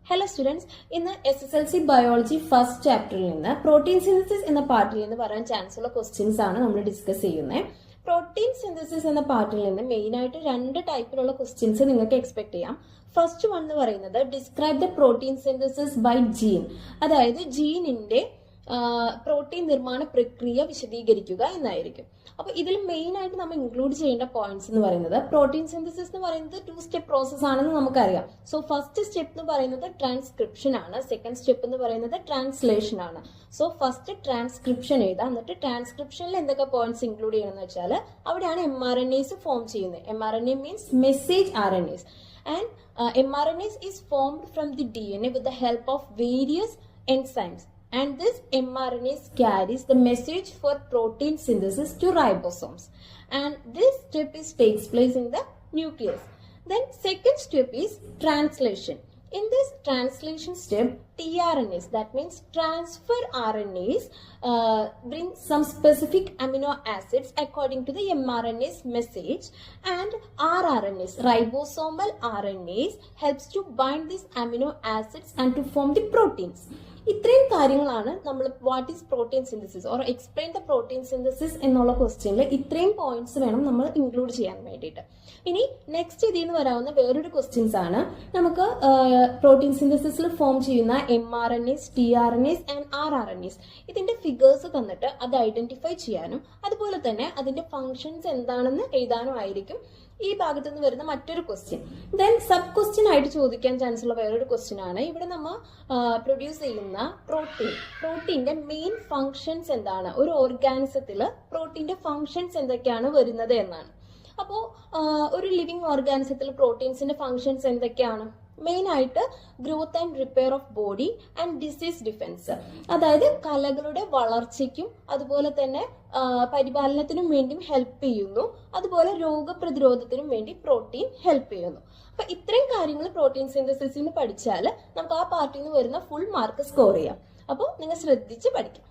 Hello students, in the SSLC Biology first chapter protein synthesis in the part chance questions discuss protein synthesis in the part main type of questions expect first one describe the protein synthesis by gene. That is gene in protein നിർമ്മാണ പ്രക്രിയ വിശദീകരിക്കുക എന്നായിരിക്കും. അപ്പോൾ ഇതിൽ main ആയിട്ട് നമ്മൾ include ചെയ്യേണ്ട points എന്ന് പറയുന്നത് പ്രോട്ടീൻ സിന്തസിസ് എന്ന് പറയുന്നത് 2 സ്റ്റെപ്പ് പ്രോസസ് ആണെന്ന് നമുക്കറിയാം. സോ ഫസ്റ്റ് സ്റ്റെപ്പ് എന്ന് പറയുന്നത് ട്രാൻസ്ക്രിപ്ഷൻ ആണ്, സെക്കൻഡ് സ്റ്റെപ്പ് എന്ന് പറയുന്നത് ട്രാൻസ്ലേഷൻ ആണ്. സോ ഫസ്റ്റ് ട്രാൻസ്ക്രിപ്ഷൻ എഴുതാം, എന്നിട്ട് ട്രാൻസ്ക്രിപ്ഷനിൽ എന്തൊക്കെ പോയിന്റ്സ് ഇൻക്ലൂഡ് ചെയ്യണമെന്ന് വെച്ചാൽ അവിടെയാണ് mRNAs ഫോം ചെയ്യുന്നത്. mRNA means message RNAs and mRNAs is formed from the DNA with the help of various enzymes. And this mRNAs carries the message for protein synthesis to ribosomes. And this step takes place in the nucleus. Then second step is translation. In this translation step, tRNAs, that means transfer RNAs, bring some specific amino acids according to the mRNA's message, and rRNAs, ribosomal RNAs, helps to bind these amino acids and to form the proteins. ഇത്രയും കാര്യങ്ങളാണ് നമ്മൾ what is protein synthesis or explain the protein synthesis എന്നുള്ള ക്വസ്റ്റ്യനിൽ ഇത്രയും points വേണം നമ്മൾ include ചെയ്യാൻ വേണ്ടിയിട്ട്. ഇനി നെക്സ്റ്റ് ഇതിൽ നിന്ന് വരാവുന്ന വേറൊരു ക്വസ്റ്റ്യൻസ് ആണ് നമുക്ക് പ്രോട്ടീൻ സിന്തസിസിൽ ഫോം ചെയ്യുന്ന mRNAs, tRNAs ആൻഡ് rRNAs ഇതിന്റെ ഫിഗേഴ്സ് തന്നിട്ട് അത് ഐഡന്റിഫൈ ചെയ്യാനും അതുപോലെ തന്നെ അതിന്റെ ഫങ്ഷൻസ് എന്താണെന്ന് എഴുതാനും ആയിരിക്കും ഈ ഭാഗത്ത് നിന്ന് വരുന്ന മറ്റൊരു ക്വസ്റ്റ്യൻ. ദെൻ സബ് ക്വസ്റ്റ്യൻ ആയിട്ട് ചോദിക്കാൻ ചാൻസ് ഉള്ള വേറൊരു ക്വസ്റ്റ്യൻ ആണ് ഇവിടെ നമ്മൾ പ്രൊഡ്യൂസ് ചെയ്യുന്ന പ്രോട്ടീന്റെ മെയിൻ ഫങ്ഷൻസ് എന്താണ്, ഒരു ഓർഗാനിസത്തിൽ പ്രോട്ടീന്റെ ഫങ്ഷൻസ് എന്തൊക്കെയാണ് വരുന്നത് എന്നാണ്. അപ്പോൾ ഒരു ലിവിങ് ഓർഗാനിസത്തിൽ പ്രോട്ടീൻസിന്റെ ഫങ്ഷൻസ് എന്തൊക്കെയാണ്? മെയിൻ ആയിട്ട് growth and repair of body and disease defence, അതായത് കലകളുടെ വളർച്ചയ്ക്കും അതുപോലെ തന്നെ പരിപാലനത്തിനും വേണ്ടിയും ഹെൽപ്പ് ചെയ്യുന്നു, അതുപോലെ രോഗപ്രതിരോധത്തിനും വേണ്ടി പ്രോട്ടീൻ ഹെൽപ്പ് ചെയ്യുന്നു. അപ്പൊ ഇത്രയും കാര്യങ്ങൾ പ്രോട്ടീൻ സിന്തസിസിൽ നിന്ന് പഠിച്ചാൽ നമുക്ക് ആ പാർട്ടിൽ നിന്ന് വരുന്ന ഫുൾ മാർക്ക് സ്കോർ ചെയ്യാം. അപ്പോൾ നിങ്ങൾ ശ്രദ്ധിച്ച് പഠിക്കാം.